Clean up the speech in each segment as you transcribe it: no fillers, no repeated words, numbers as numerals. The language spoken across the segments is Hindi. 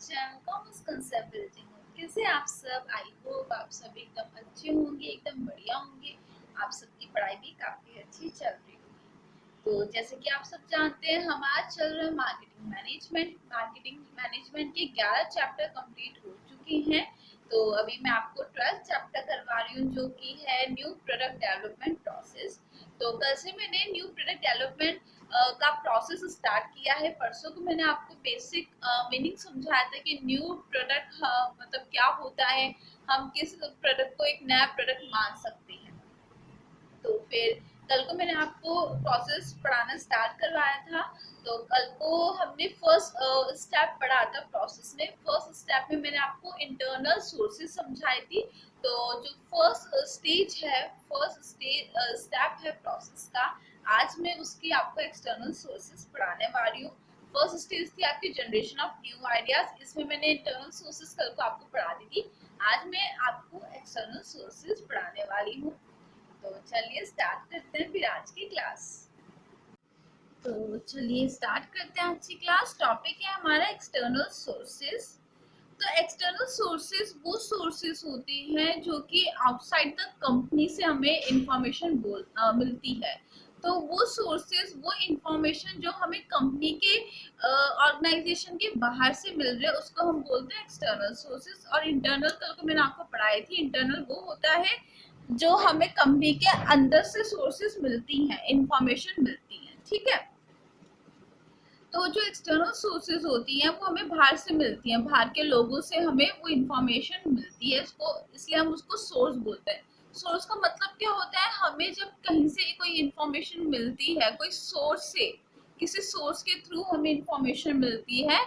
Commerce concept building. कैसे आप सब? आई होप आप सब एकदम अच्छे होंगे, एकदम बढ़िया होंगे। आप सबकी पढ़ाई भी काफी अच्छी चल रही होगी। तो जैसे कि आप सब जानते हैं, हम आज चल रहे हैं मार्केटिंग मैनेजमेंट के 11 चैप्टर कंप्लीट हो चुके हैं। तो अभी मैं आपको 12th चैप्टर करवा रही हूँ, जो कि है न्यू प्रोडक्ट डेवलपमेंट प्रोसेस। तो कल से मैंने न्यू प्रोडक्ट डेवलपमेंट का प्रोसेस स्टार्ट किया है। परसों को मैंने आपको बेसिक मीनिंग समझाया था कि न्यू प्रोडक्ट मतलब क्या होता है, हम किस प्रोडक्ट को एक नया प्रोडक्ट मान सकते हैं। तो फिर कल को मैंने आपको प्रोसेस पढ़ाना स्टार्ट करवाया था। तो कल को हमने फर्स्ट स्टेप पढ़ा था प्रोसेस में। फर्स्ट स्टेप में मैंने आपको इंटरनल सोर्सेज समझाई थी। तो जो फर्स्ट स्टेप है प्रोसेस का, आज मैं उसकी आपको एक्सटर्नल सोर्सेज पढ़ाने वाली हूँ। फर्स्ट स्टेज थी आपकी जनरेशन ऑफ न्यू आइडियाज, इसमें मैंने इंटरनल सोर्सेज कल को आपको पढ़ा दी थी। आज मैं आपको एक्सटर्नल सोर्सेज पढ़ाने वाली हूँ। तो चलिए स्टार्ट करते हैं फिर आज की क्लास। तो चलिए स्टार्ट करते हैं आज की क्लास। टॉपिक है हमारा एक्सटर्नल सोर्सेज। तो एक्सटर्नल सोर्सेज वो सोर्सेज होती हैं जो कि आउटसाइड द कंपनी से हमें इंफॉर्मेशन मिलती है। तो वो सोर्सेज, वो इंफॉर्मेशन जो हमें कंपनी के ऑर्गेनाइजेशन के बाहर से मिल रहे हैं, उसको हम बोलते हैं एक्सटर्नल सोर्सेज। और इंटरनल कल को मैंने आपको पढ़ाई थी। इंटरनल वो होता है जो हमें कंपनी के अंदर से सोर्सेज मिलती हैं, इंफॉर्मेशन मिलती है। ठीक है। तो जो एक्सटर्नल सोर्सेज होती हैं वो हमें बाहर से मिलती हैं, बाहर के लोगों से हमें वो इंफॉर्मेशन मिलती है। इसको इसलिए हम उसको सोर्स बोलते हैं। सोर्स का मतलब क्या होता है? हमें जब कहीं से कोई इंफॉर्मेशन मिलती है, कोई सोर्स से, किसी सोर्स के थ्रू हमें इंफॉर्मेशन मिलती है,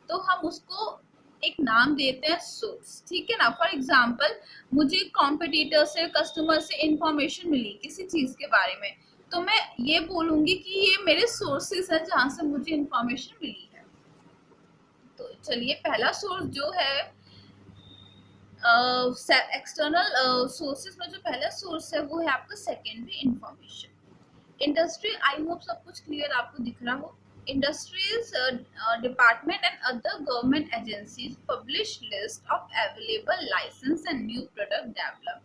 तो हम उसको एक नाम देते हैं सोर्स। ठीक है ना। फॉर एग्जाम्पल, मुझे कॉम्पिटिटर से, कस्टमर से इंफॉर्मेशन मिली किसी चीज के बारे में, तो मैं ये बोलूंगी कि ये मेरे सोर्सेस है जहां से मुझे इंफॉर्मेशन मिली है। तो चलिए, पहला सोर्स जो है एक्सटर्नल सोर्सेस में, जो पहला सोर्स है वो है आपका secondary information. Industry, I hope सब कुछ क्लियर आपको दिख रहा हो। Industries department and other government agencies publish list of available license and new product develop.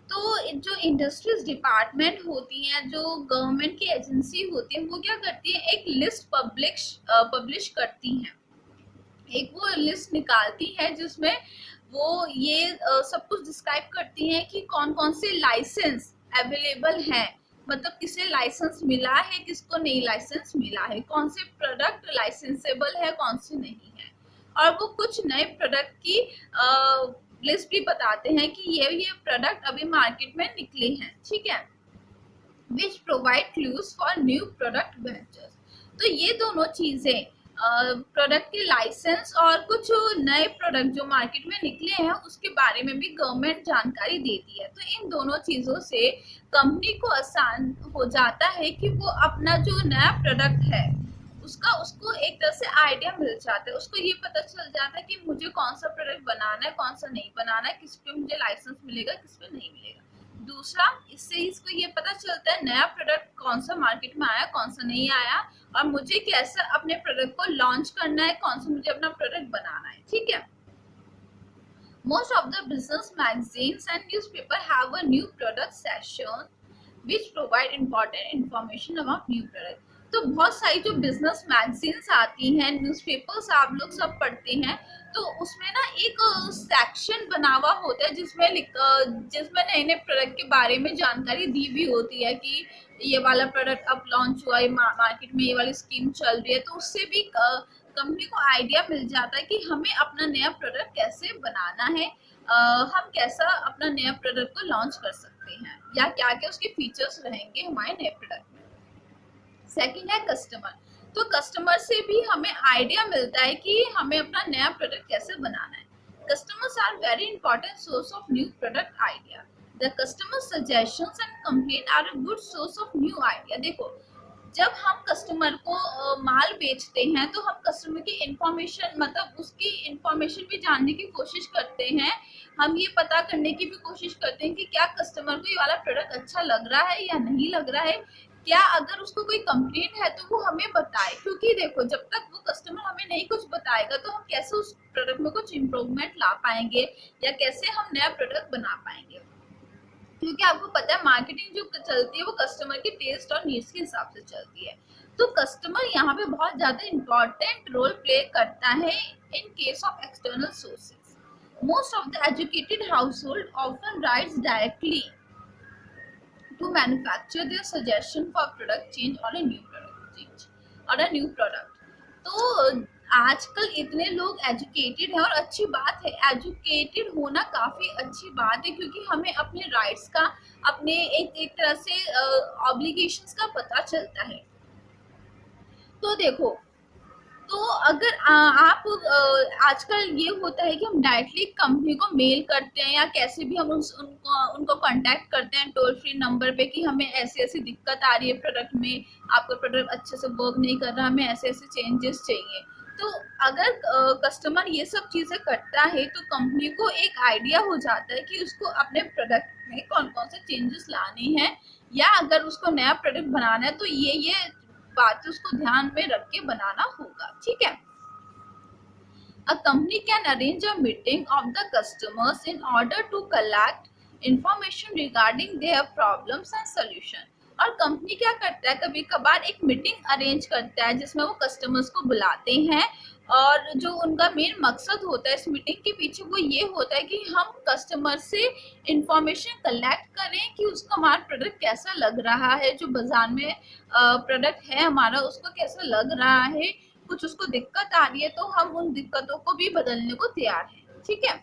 तो जो इंडस्ट्रीज डिपार्टमेंट होती हैं, जो गवर्नमेंट की एजेंसी होती है, वो क्या करती है? एक लिस्ट पब्लिश करती हैं। एक वो लिस्ट निकालती है जिसमें वो ये सब कुछ डिस्क्राइब करती हैं कि कौन कौन से लाइसेंस अवेलेबल हैं, मतलब किसे लाइसेंस मिला है, किसको नहीं लाइसेंस मिला है, कौन से प्रोडक्ट लाइसेंसेबल है, कौन से नहीं है। और वो कुछ नए प्रोडक्ट की लिस्ट भी बताते हैं कि ये प्रोडक्ट अभी मार्केट में निकले हैं। ठीक है। Which provide clues for new product ventures. तो ये दोनों चीजें, प्रोडक्ट के लाइसेंस और कुछ नए प्रोडक्ट जो मार्केट में निकले हैं, उसके बारे में भी गवर्नमेंट जानकारी देती है। तो इन दोनों चीजों से कंपनी को आसान हो जाता है कि वो अपना जो नया प्रोडक्ट है उसको एक तरह से आइडिया मिल जाता है। उसको ये पता चल जाता है कि मुझे कौन सा प्रोडक्ट बनाना है, कौन सा नहीं बनाना है, किस पे मुझे लाइसेंस मिलेगा, किस पे नहीं मिलेगा। दूसरा, इससे इसको ये पता चलता है नया प्रोडक्ट कौन सा मार्केट में आया, कौन सा नहीं आया, और मुझे कैसे अपने प्रोडक्ट को लॉन्च करना है, कौन सा मुझे अपना प्रोडक्ट बनाना है। ठीक है। Most of the business magazines and newspaper have a new product section which provide important information about new product. तो बहुत सारी जो बिजनेस मैगजीन्स आती हैं, न्यूज़पेपर्स आप लोग सब पढ़ते हैं, तो उसमें ना एक सेक्शन बना हुआ होता है जिसमें नए नए प्रोडक्ट के बारे में जानकारी दी हुई होती है कि ये वाला प्रोडक्ट अब लॉन्च हुआ है, मार्केट में ये वाली स्कीम चल रही है। तो उससे भी कंपनी को आइडिया मिल जाता है कि हमें अपना नया प्रोडक्ट कैसे बनाना है, हम कैसा अपना नया प्रोडक्ट को लॉन्च कर सकते हैं, या क्या क्या उसके फीचर्स रहेंगे हमारे नए प्रोडक्ट में। सेकंड है कस्टमर। तो कस्टमर से भी हमें आइडिया मिलता है कि हमें अपना नया प्रोडक्ट कैसे बनाना है। Customers are very important source of new product idea. The customer suggestions and complaint are a good source of new idea. देखो, जब हम कस्टमर को माल बेचते हैं, तो हम कस्टमर की इंफॉर्मेशन, मतलब उसकी इंफॉर्मेशन भी जानने की कोशिश करते हैं। हम ये पता करने की भी कोशिश करते हैं कि क्या कस्टमर को ये वाला प्रोडक्ट अच्छा लग रहा है या नहीं लग रहा है, क्या अगर उसको कोई कंप्लेंट है तो वो हमें बताए। क्योंकि देखो, जब तक वो कस्टमर हमें नहीं कुछ बताएगा तो हम कैसे उस प्रोडक्ट में कुछ इम्प्रूवमेंट ला पाएंगे या कैसे हम नया प्रोडक्ट बना पाएंगे। क्योंकि आपको पता है मार्केटिंग जो चलती है वो कस्टमर के टेस्ट और नीड्स के हिसाब से चलती है। तो कस्टमर यहाँ पे बहुत ज्यादा इम्पोर्टेंट रोल प्ले करता है in case of external sources. Most of the educated household often rights directly to manufacture their suggestion for product change or a new product change or a new product। तो आजकल इतने लोग एजुकेटेड हैं और अच्छी बात है, एजुकेटेड होना काफी अच्छी बात है क्योंकि हमें अपने राइट्स का, अपने एक तरह से ऑब्लिगेशंस का पता चलता है। तो देखो, तो अगर आप आजकल ये होता है कि हम डायरेक्टली कंपनी को मेल करते हैं या कैसे भी हम उनको कांटेक्ट करते हैं टोल फ्री नंबर पे कि हमें ऐसी ऐसी दिक्कत आ रही है प्रोडक्ट में, आपका प्रोडक्ट अच्छे से वर्क नहीं कर रहा, हमें ऐसे ऐसे चेंजेस चाहिए। तो अगर कस्टमर ये सब चीज़ें करता है तो कंपनी को एक आइडिया हो जाता है कि उसको अपने प्रोडक्ट में कौन कौन से चेंजेस लाने हैं, या अगर उसको नया प्रोडक्ट बनाना है तो ये बातें उसको ध्यान में रख के बनाना होगा। ठीक है। A company can arrange a meeting of the customers in order to collect information regarding their problems and solution। और कंपनी क्या करता है, कभी कभार एक मीटिंग अरेंज करता है जिसमें वो कस्टमर्स को बुलाते हैं और जो उनका मेन मकसद होता है इस मीटिंग के पीछे वो ये होता है कि हम कस्टमर से इंफॉर्मेशन कलेक्ट करें कि उसको हमारा प्रोडक्ट कैसा लग रहा है, जो बाजार में प्रोडक्ट है हमारा उसको कैसा लग रहा है, कुछ उसको दिक्कत आ रही है तो हम उन दिक्कतों को भी बदलने को तैयार हैं। ठीक है।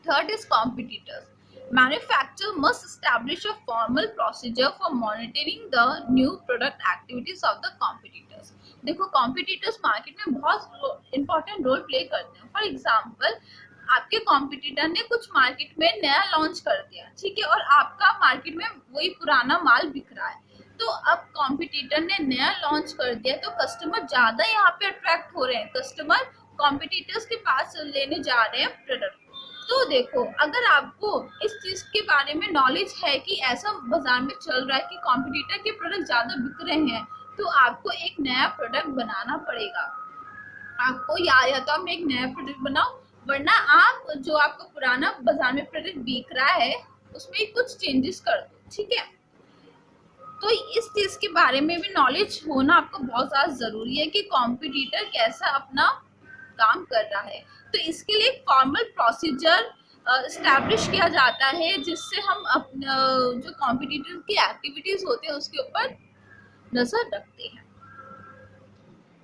Third is competitors. Manufacturer must establish a formal procedure for monitoring the new product activities of the competitors। देखो, कॉम्पिटिटर्स मार्केट में बहुत इंपॉर्टेंट रोल प्ले करते हैं। फॉर एग्जाम्पल, आपके कॉम्पिटिटर ने कुछ मार्केट में नया लॉन्च कर दिया, ठीक है, और आपका मार्केट में वही पुराना माल बिक रहा है। तो अब कॉम्पिटिटर ने नया लॉन्च कर दिया तो कस्टमर ज्यादा यहाँ पे अट्रैक्ट हो रहे हैं, कस्टमर कॉम्पिटिटर्स के पास लेने जा रहे हैं प्रोडक्ट। तो देखो, अगर आपको इस चीज के बारे में नॉलेज है कि ऐसा बाजार में चल रहा है कि कॉम्पिटिटर के प्रोडक्ट ज्यादा बिक रहे हैं, तो आपको एक नया प्रोडक्ट बनाना पड़ेगा। आपको या तो आप एक नया प्रोडक्ट बनाओ, वरना आप जो आपका पुराना बाजार में प्रोडक्ट बिक रहा है उसमें कुछ चेंजेस कर दो। ठीक है। तो इस चीज के बारे में भी नॉलेज होना आपको बहुत ज्यादा जरूरी है कि कॉम्पिटिटर कैसा अपना काम कर रहा है। तो इसके लिए फॉर्मल प्रोसीजर एस्टैब्लिश किया जाता है जिससे हम अपना जो कॉम्पिटिटर की एक्टिविटीज होते हैं उसके ऊपर नजर रखते हैं।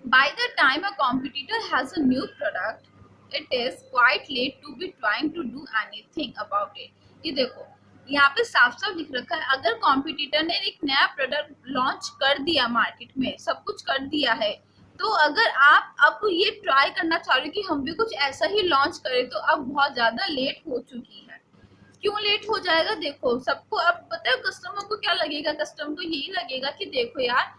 By the time a competitor has a new product, it is quite late to be trying to do anything about it। ये देखो, यहाँ पे साफ साफ लिख रखा है, अगर कॉम्पिटिटर ने एक नया प्रोडक्ट लॉन्च कर दिया मार्केट में, सब कुछ कर दिया है, तो अगर आप अब ये ट्राई करना चाह रहे हो कि हम भी कुछ ऐसा ही लॉन्च करें, तो अब बहुत ज्यादा लेट हो चुकी है। क्यों लेट हो जाएगा? देखो, सबको अब पता है कस्टमर को क्या लगेगा, कस्टमर को यही लगेगा कि देखो यार,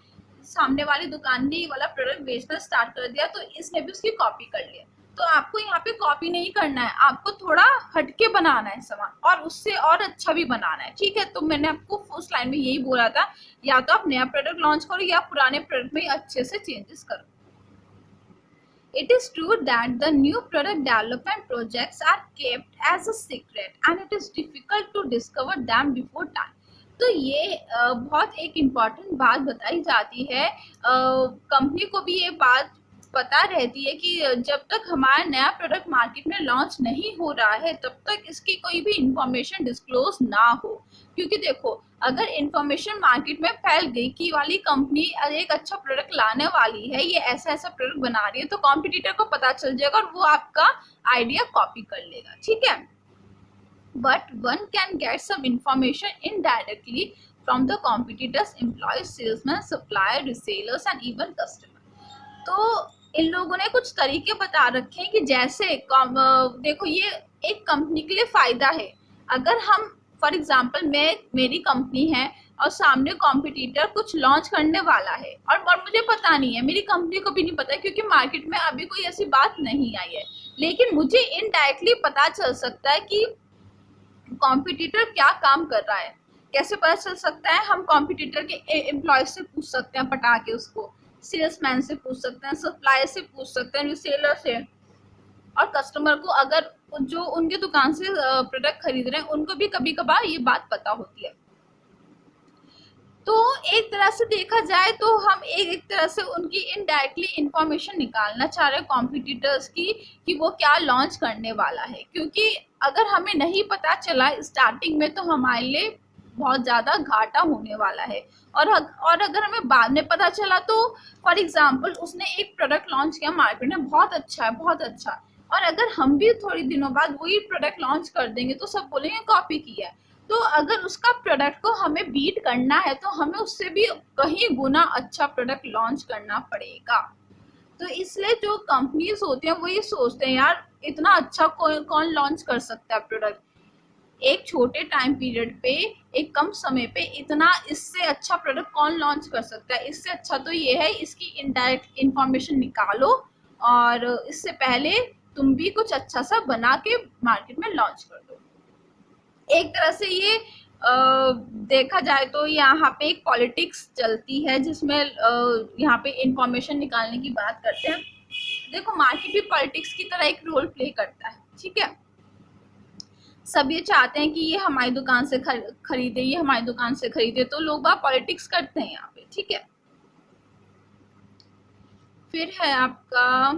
सामने वाली दुकान ने ये वाला प्रोडक्ट बेचना स्टार्ट कर दिया तो इसने भी उसकी कॉपी कर लिया। तो आपको यहाँ पे कॉपी नहीं करना है, आपको थोड़ा हटके बनाना है सामान और उससे और अच्छा भी बनाना है। ठीक है। तो मैंने आपको फर्स्ट लाइन में यही बोला था, या तो आप नया प्रोडक्ट लॉन्च करो या पुराने प्रोडक्ट में अच्छे से चेंजेस करो। It is true that the new product development projects are kept as a secret and it is difficult to discover them before time। तो ये बहुत एक इम्पॉर्टेंट बात बताई जाती है, कंपनी को भी ये बात पता रहती है कि जब तक हमारा नया प्रोडक्ट मार्केट में लॉन्च नहीं हो रहा है तब तक इसकी कोई भी इंफॉर्मेशन डिस्क्लोज ना हो। क्योंकि देखो, अगर इंफॉर्मेशन मार्केट में फैल गई कि वाली कंपनी एक अच्छा प्रोडक्ट लाने वाली है, ये ऐसा ऐसा प्रोडक्ट बना रही है, तो कॉम्पिटिटर को पता चल जाएगा और वो आपका आइडिया कॉपी कर लेगा। ठीक है। But one can get some information indirectly from the competitors, employees, salesmen, supplier, resellers and even customer। तो इन लोगों ने कुछ तरीके बता रखे हैं कि जैसे देखो, ये एक कंपनी के लिए फायदा है। अगर हम फॉर एग्जांपल मेरी कंपनी है और सामने कॉम्पिटिटर कुछ लॉन्च करने वाला है और मुझे पता नहीं है, मेरी कंपनी को भी नहीं पता है क्योंकि मार्केट में अभी कोई ऐसी बात नहीं आई है, लेकिन मुझे इनडायरेक्टली पता चल सकता है कि कॉम्पिटिटर क्या काम कर रहा है। कैसे पता चल सकता है? हम कॉम्पिटिटर के एम्प्लॉय से पूछ सकते हैं, पटा के उसको सेल्समैन से पूछ सकते हैं, सप्लायर से पूछ सकते हैं, रिसेलर से, और कस्टमर को अगर जो उनके दुकान से प्रोडक्ट खरीद रहे हैं उनको भी कभी कभार ये बात पता होती है। तो एक तरह से देखा जाए तो हम एक तरह से उनकी इनडायरेक्टली इंफॉर्मेशन निकालना चाह रहे हैं कॉम्पिटिटर्स की कि वो क्या लॉन्च करने वाला है, क्योंकि अगर हमें नहीं पता चला स्टार्टिंग में तो हमारे लिए बहुत ज़्यादा घाटा होने वाला है। और अगर हमें बाद में पता चला तो फॉर एग्जांपल उसने एक प्रोडक्ट लॉन्च किया मार्केट में, बहुत अच्छा है, बहुत अच्छा, और अगर हम भी थोड़ी दिनों बाद वही प्रोडक्ट लॉन्च कर देंगे तो सब बोलेंगे कॉपी किया है। तो अगर उसका प्रोडक्ट को हमें बीट करना है तो हमें उससे भी कहीं गुना अच्छा प्रोडक्ट लॉन्च करना पड़ेगा। तो इसलिए जो कंपनीज होते हैं वो ये सोचते हैं यार इतना अच्छा कौन लॉन्च कर सकता है प्रोडक्ट, एक छोटे टाइम पीरियड पे, एक कम समय पे इतना इससे अच्छा प्रोडक्ट कौन लॉन्च कर सकता है। इससे अच्छा तो ये है इसकी इनडायरेक्ट इंफॉर्मेशन निकालो और इससे पहले तुम भी कुछ अच्छा सा बना के मार्केट में लॉन्च कर दो। एक तरह से ये देखा जाए तो यहाँ पे एक पॉलिटिक्स चलती है जिसमें यहाँ पे इंफॉर्मेशन निकालने की बात करते हैं। देखो मार्केट भी पॉलिटिक्स की तरह एक रोल प्ले करता है, ठीक है। सब ये चाहते हैं कि ये हमारी दुकान से खरीदे, ये हमारी दुकान से खरीदे, तो लोग बात पॉलिटिक्स करते हैं यहाँ पे, ठीक है। फिर है आपका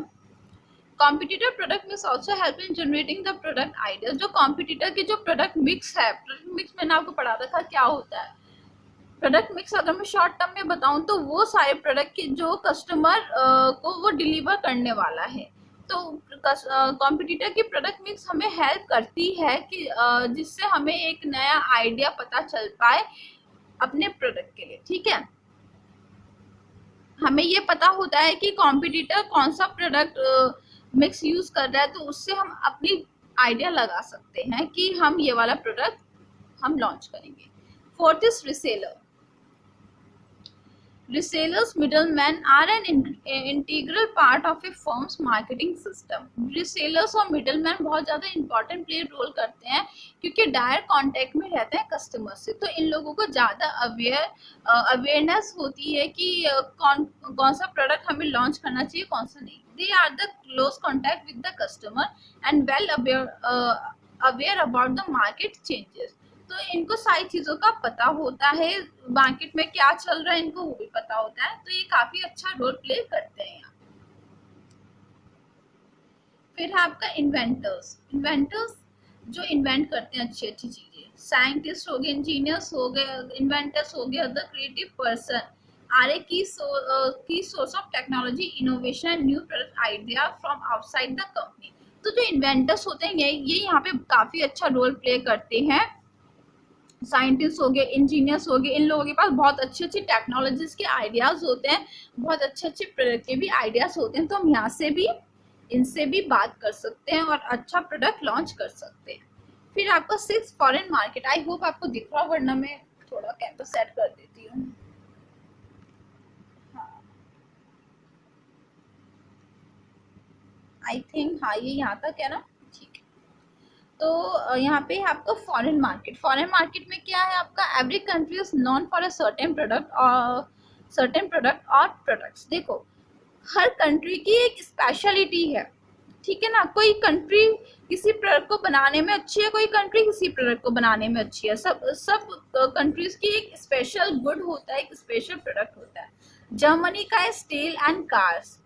competitor product mix also help in generating the product idea. जो कॉम्पिटिटर की जो प्रोडक्ट मिक्स है, प्रोडक्ट मिक्स मैंने आपको पढ़ा रखा क्या होता है। प्रोडक्ट मिक्स अगर मैं शॉर्ट टर्म में बताऊं तो वो सारे प्रोडक्ट की जो कस्टमर को वो डिलीवर करने वाला है। तो कॉम्पिटिटर की प्रोडक्ट मिक्स हमें हेल्प करती है कि जिससे हमें एक नया आइडिया पता चल पाए अपने प्रोडक्ट के लिए, ठीक है। हमें ये पता होता है कि कॉम्पिटिटर कौन सा प्रोडक्ट मिक्स यूज कर रहा है, तो उससे हम अपनी आइडिया लगा सकते हैं कि हम ये वाला प्रोडक्ट हम लॉन्च करेंगे। Fourth is reseller. Resellers middlemen are an integral part of a firm's marketing system. Resellers और middlemen बहुत ज़्यादा important play रोल करते हैं क्योंकि डायरेक्ट कांटेक्ट में रहते हैं कस्टमर से, तो इन लोगों को ज़्यादा अवेयरनेस होती है कि कौन सा प्रोडक्ट हमें लॉन्च करना चाहिए कौन सा नहीं। They are the close contact with the customer and well aware about the market changes. तो इनको सारी चीजों का पता होता है, मार्केट में क्या चल रहा है इनको वो भी पता होता है, तो ये काफी अच्छा रोल प्ले करते हैं यहाँ। फिर है आपका इन्वेंटर्स। इन्वेंटर्स जो इन्वेंट करते हैं अच्छी अच्छी चीजें, साइंटिस्ट हो गए, इंजीनियर्स हो गए, इन्वेंटर्स हो गए, the creative person R A की source of technology, innovation and new product idea from outside the company. तो जो इन्वेंटर्स होते हैं ये यहाँ पे काफी अच्छा रोल प्ले करते हैं। साइंटिस्ट हो गए, इंजीनियर्स हो गए, इन लोगों के पास बहुत अच्छी अच्छी टेक्नोलॉजीज के आइडियाज होते हैं, बहुत अच्छे अच्छे प्रोडक्ट के भी आइडियाज होते हैं, तो हम यहाँ से भी इनसे भी बात कर सकते हैं और अच्छा प्रोडक्ट लॉन्च कर सकते हैं। फिर आपका 6 फॉरेन मार्केट। आई होप आपको दिख रहा, वरना मैं थोड़ा कैंपस सेट कर देती हूँ। आई थिंक हाँ ये यहाँ तक है ना, ठीक है। तो यहाँ पे आपका फॉरेन मार्केट। फॉरेन मार्केट में क्या है आपका, every country is known for a certain product और प्रोडक्ट्स। देखो हर कंट्री की एक स्पेशलिटी है, ठीक है ना। कोई कंट्री किसी प्रोडक्ट को बनाने में अच्छी है, कोई कंट्री किसी प्रोडक्ट को बनाने में अच्छी है। सब कंट्रीज की एक स्पेशल गुड होता है, एक स्पेशल प्रोडक्ट होता है। जर्मनी का है स्टील एंड कार्स,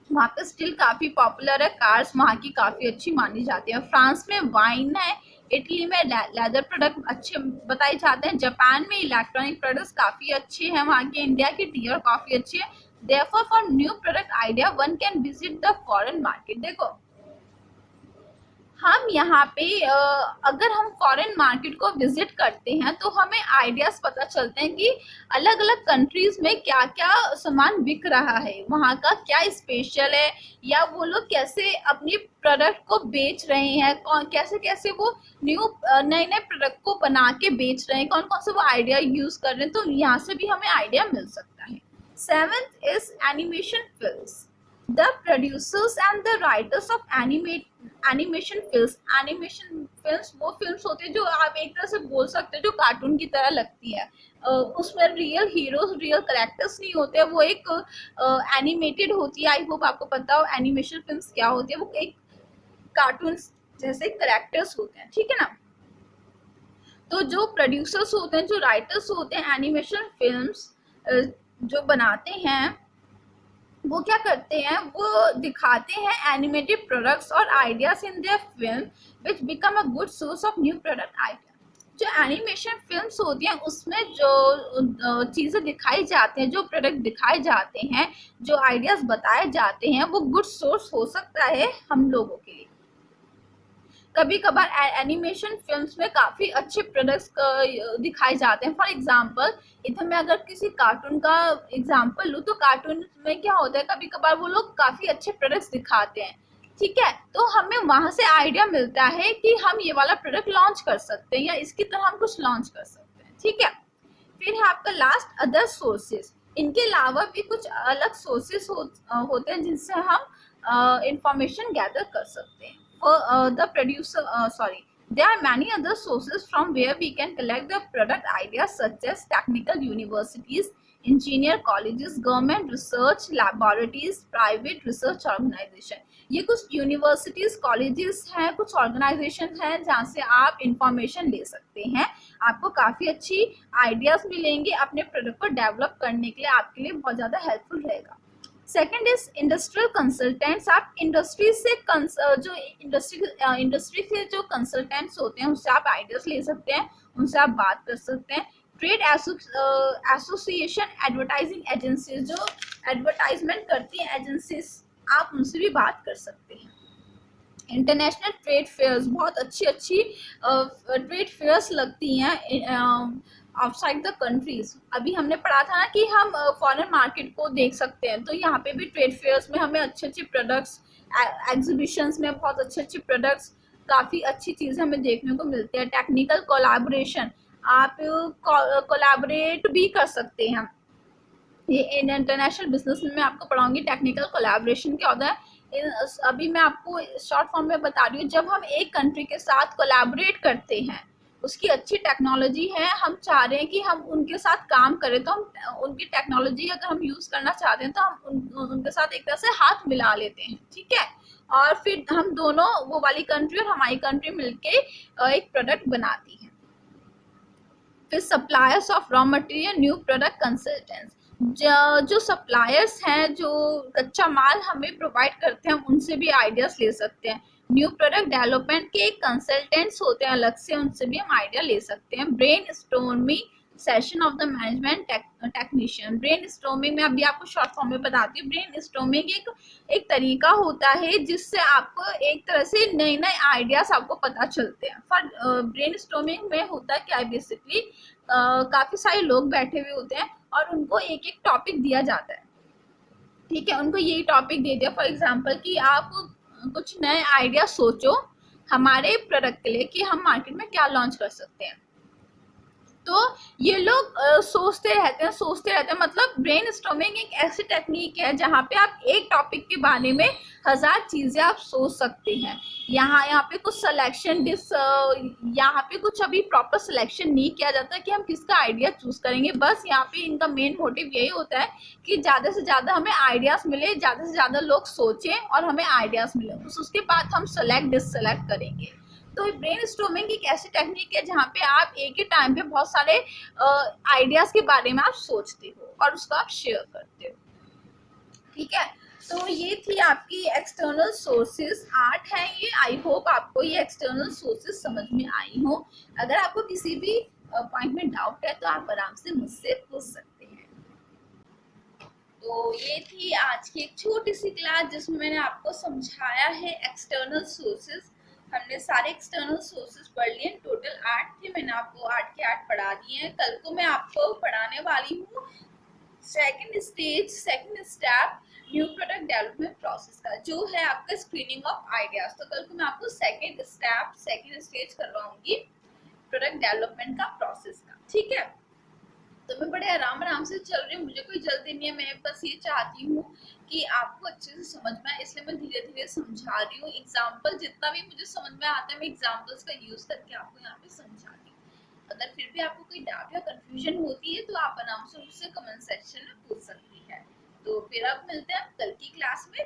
वहाँ पे स्टील काफी पॉपुलर है, कार्स वहाँ की काफी अच्छी मानी जाती है। फ्रांस में वाइन है, इटली में लेदर प्रोडक्ट अच्छे बताए जाते हैं, जापान में इलेक्ट्रॉनिक प्रोडक्ट्स काफी अच्छे हैं वहाँ के, इंडिया की टी और कॉफी अच्छी है। Therefore, for new product idea, one can visit the foreign market. देखो हम यहाँ पे अगर हम फॉरेन मार्केट को विजिट करते हैं तो हमें आइडियाज पता चलते हैं कि अलग अलग कंट्रीज में क्या क्या सामान बिक रहा है, वहाँ का क्या स्पेशल है, या वो लोग कैसे अपनी प्रोडक्ट को बेच रहे हैं, कैसे कैसे वो नए नए प्रोडक्ट को बना के बेच रहे हैं, कौन कौन से वो आइडिया यूज कर रहे हैं, तो यहाँ से भी हमें आइडिया मिल सकता है। 7th is animation films. The producers and the writers of animation films वो फिल्म्स होती है जो आप एक तरह से बोल सकते हो जो कार्टून की तरह लगती है। उसमें रियल हीरोज रियल करेक्टर्स नहीं होते, वो एक एनिमेटेड होती है। आई होप आपको पता हो एनिमेशन फिल्म्स क्या होती है, वो एक कार्टून जैसे करेक्टर्स होते हैं, ठीक है ना। तो जो प्रोड्यूसर्स होते हैं, जो राइटर्स होते हैं एनिमेशन फिल्म्स जो बनाते हैं, वो क्या करते हैं, वो दिखाते हैं एनिमेटेड प्रोडक्ट्स और ideas in their film which become a good source of new product idea. जो एनिमेशन फिल्म्स होती हैं उसमें जो चीज़ें दिखाई जाती हैं, जो प्रोडक्ट दिखाए जाते हैं, जो आइडियाज बताए जाते हैं, वो गुड सोर्स हो सकता है हम लोगों के लिए। कभी कभार एनिमेशन फिल्म्स में काफ़ी अच्छे प्रोडक्ट्स दिखाए जाते हैं। फॉर एग्जांपल इधर मैं अगर किसी कार्टून का एग्जांपल लूँ तो कार्टून में क्या होता है, कभी कभार वो लोग काफ़ी अच्छे प्रोडक्ट्स दिखाते हैं, ठीक है। तो हमें वहाँ से आइडिया मिलता है कि हम ये वाला प्रोडक्ट लॉन्च कर सकते हैं या इसकी तरह हम कुछ लॉन्च कर सकते हैं, ठीक है। फिर है आपका लास्ट अदर सोर्सेज। इनके अलावा भी कुछ अलग सोर्सेज होते हैं जिनसे हम इंफॉर्मेशन गैदर कर सकते हैं। There are many other sources from where we can collect the product ideas such as technical universities, engineer colleges, government research laboratories, private research organization। ये कुछ यूनिवर्सिटीज कॉलेजेस हैं, कुछ ऑर्गेनाइजेशन हैं जहाँ से आप इंफॉर्मेशन ले सकते हैं। आपको काफ़ी अच्छी आइडियाज मिलेंगे अपने प्रोडक्ट को डेवलप करने के लिए, आपके लिए बहुत ज़्यादा हेल्पफुल रहेगा। Second is industrial consultants. आप इंडस्ट्री से जो इंडस्ट्री से जो कंसल्टेंट्स होते हैं उनसे आप आइडियाज ले सकते हैं, उनसे आप बात कर सकते हैं। ट्रेड एसोसिएशन, एडवर्टाइजिंग एजेंसीज, जो एडवर्टाइजमेंट करती हैं एजेंसीज, आप उनसे भी बात कर सकते हैं। इंटरनेशनल ट्रेड फेयर्स, बहुत अच्छी ट्रेड फेयर्स लगती हैं आउटसाइड द कंट्रीज। अभी हमने पढ़ा था ना कि हम फॉरेन मार्केट को देख सकते हैं, तो यहाँ पे भी ट्रेड फेयर्स में हमें अच्छे प्रोडक्ट्स, एग्जीबिशंस में बहुत अच्छे प्रोडक्ट्स, काफ़ी अच्छी चीज़ें हमें देखने को मिलती है। टेक्निकल कोलैबोरेशन, आप कोलैबोरेट भी कर सकते हैं। ये इंटरनेशनल बिजनेस में आपको पढ़ाऊंगी टेक्निकल कोलैबोरेशन क्या होता है। अभी मैं आपको शॉर्ट फॉर्म में बता रही हूँ, जब हम एक कंट्री के साथ कोलैबोरेट करते हैं, उसकी अच्छी टेक्नोलॉजी है, हम चाह रहे हैं कि हम उनके साथ काम करें, तो हम उनकी टेक्नोलॉजी अगर हम यूज़ करना चाहते हैं तो हम उनके साथ एक तरह से हाथ मिला लेते हैं, ठीक है। और फिर हम दोनों, वो वाली कंट्री और हमारी कंट्री मिलके एक प्रोडक्ट बनाती है। फिर suppliers of raw material, new product consultants, जो सप्लायर्स हैं, जो कच्चा माल हमें प्रोवाइड करते हैं, उनसे भी आइडियाज ले सकते हैं। न्यू प्रोडक्ट डेवलपमेंट के कंसल्टेंट्स होते हैं अलग से, उनसे भी हम आइडिया ले सकते हैं। Brain storming session of the management technician. Brain storming में अभी आपको शॉर्ट फॉर्म में बताती हूँ। ब्रेन स्टॉर्मिंग एक तरीका होता है जिससे आपको एक तरह से नए नए आइडियाज आपको पता चलते हैं। फॉर ब्रेन स्टॉर्मिंग में होता क्या है, बेसिकली काफ़ी सारे लोग बैठे हुए होते हैं और उनको एक एक टॉपिक दिया जाता है, ठीक है। उनको यही टॉपिक दे दिया, फॉर एग्जांपल कि आप कुछ नए आइडिया सोचो हमारे प्रोडक्ट के लिए कि हम मार्केट में क्या लॉन्च कर सकते हैं। तो ये लोग सोचते रहते हैं। मतलब ब्रेन स्टॉर्मिंग एक ऐसी टेक्निक है जहाँ पे आप एक टॉपिक के बारे में 1000 चीज़ें आप सोच सकते हैं। यहाँ पे कुछ सिलेक्शन यहाँ पे कुछ अभी प्रॉपर सिलेक्शन नहीं किया जाता कि हम किसका आइडिया चूज करेंगे। बस यहाँ पे इनका मेन मोटिव यही होता है कि ज़्यादा से ज़्यादा हमें आइडियाज मिले, ज़्यादा से ज़्यादा लोग सोचें और हमें आइडियाज मिले, उसके बाद हम सेलेक्ट डिससेलेक्ट करेंगे। तो ब्रेन स्टॉर्मिंग एक ऐसी टेक्निक है जहाँ पे आप एक ही टाइम पे बहुत सारे आइडियाज के बारे में आप सोचते हो और उसको आप शेयर करते हो, ठीक है। तो ये थी आपकी एक्सटर्नल सोर्सेज 8 है ये। आई होप आपको ये एक्सटर्नल सोर्सेज समझ में आई हो। अगर आपको किसी भी पॉइंट में डाउट है तो आप आराम से मुझसे पूछ सकते हैं। तो ये थी आज की एक छोटी सी क्लास जिसमें मैंने आपको समझाया है एक्सटर्नल सोर्सेज। हमने सारे एक्सटर्नल सोर्सेज पढ़ लिए, टोटल 8 थे, मैंने आपको 8 के 8 पढ़ा दिए हैं। कल को मैं आपको पढ़ाने वाली हूँ second step new product development process का, जो है आपका स्क्रीनिंग ऑफ आइडियाज। तो कल को मैं आपको सेकंड स्टेज करवाऊंगी प्रोडक्ट डेवलपमेंट का प्रोसेस का, ठीक है। तो मैं बड़े आराम से चल रही हूँ, मुझे कोई जल्दी नहीं है, मैं बस ये चाहती हूँ कि आपको अच्छे से समझ में आए, इसलिए मैं धीरे धीरे समझा रही हूँ। एग्जाम्पल जितना भी मुझे समझ में आता है मैं एग्जाम्पल्स का यूज करके आपको यहाँ पे समझाती हूँ। अगर फिर भी आपको कोई डाउट या कंफ्यूजन होती है तो आप आराम से मुझसे कमेंट सेक्शन में पूछ सकती है। तो फिर अब मिलते हैं कल की क्लास में।